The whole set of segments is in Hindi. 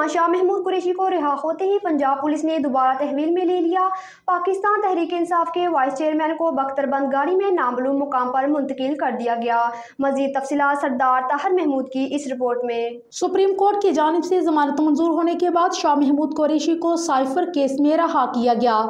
शाह महमूद कुरैशी को रिहा होते ही पंजाब पुलिस ने दोबारा तहवील में ले लिया। पाकिस्तान तहरीक इंसाफ के वाइस चेयरमैन को बख्तरबंद गाड़ी में नामालूम मुकाम पर मुंतकिल कर दिया गया। मजीद तफसीलात सरदार ताहिर महमूद की इस रिपोर्ट में। सुप्रीम कोर्ट की जानिब से जमानत मंजूर होने के बाद शाह महमूद कुरैशी को साइफर केस में रहा किया गया।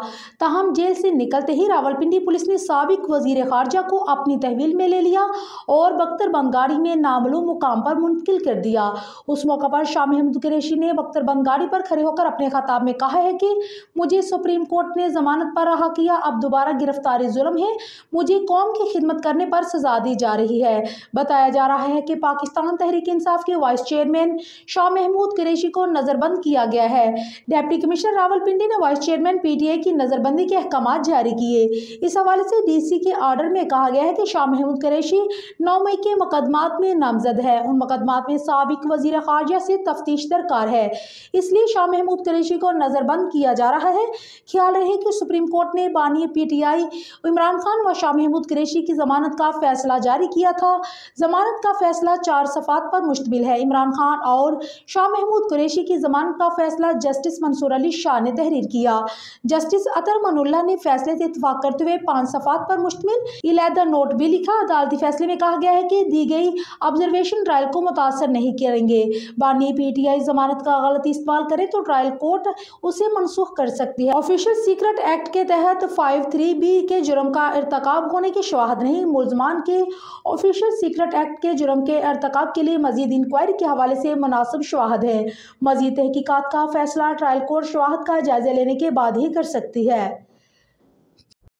ताहम जेल से निकलते ही रावलपिंडी पुलिस ने साबिक वजीर खारजा को अपनी तहवील में ले लिया और बख्तरबंद गाड़ी में नामालूम मुकाम पर मुंतकिल कर दिया। उस मौका पर शाह महमूद कुरैशी ने बख्तरबंद गाड़ी पर खड़े होकर अपने खिताब में कहा है कि मुझे सुप्रीम कोर्ट ने जमानत पर रहा किया, अब दोबारा गिरफ्तारी जुल्म है, मुझे कौम की खिदमत करने पर सजा दी जा रही है। बताया जा रहा है कि पाकिस्तान तहरीक इंसाफ के वाइस चेयरमैन शाह महमूद कुरैशी को नजरबंद किया गया है। डिप्टी कमिश्नर रावलपिंडी ने वाइस चेयरमैन पीटीआई की नजरबंदी के अहकाम जारी किए। इस हवाले से डीसी के आर्डर में कहा गया है कि शाह महमूद कुरैशी 9 मई के मुकदमात में नामजद है। उन मुकदमात में साबिक वजीर खारजा से तफ्तीश दरकार है, इसलिए शाह महमूद कुरैशी को नजरबंद किया जा रहा है। ख्याल रहे कि सुप्रीम कोर्ट ने बानी पीटीआई इमरान खान व शाह महमूद कुरैशी की जमानत का फैसला जारी किया था। जमानत का फैसला 4 सफ़ात पर मुश्तमिल है। इमरान खान और शाह महमूद कुरैशी की जमानत का फैसला जस्टिस मंसूर अली शाह ने तहरीर किया। जस्टिस अतर मनुल्लाह ने फैसले से इत्तफाक करते हुए 5 सफ़ात पर मुश्तमिल इलादा नोट भी लिखा। अदालती फैसले में कहा गया है कि दी गई ऑब्जर्वेशन ट्रायल को मुतासर नहीं करेंगे। बानी पीटीआई जमानत का गलत इस्तेमाल करे तो ट्रायल कोर्ट उसे मनसूख कर सकती है। ऑफिशियल सीक्रेट एक्ट के तहत 53B के जुर्म का इर्तकाब होने की शवाहद नहीं। मुलजमान के ऑफिशियल सीक्रेट एक्ट के जुर्म के इर्तकाब के लिए मजीद इंक्वायरी के हवाले से मुनासिब शवाहद है। मजीद तहकीकात का फैसला ट्रायल कोर्ट शवाहद का जायजा लेने के बाद ही कर सकती है।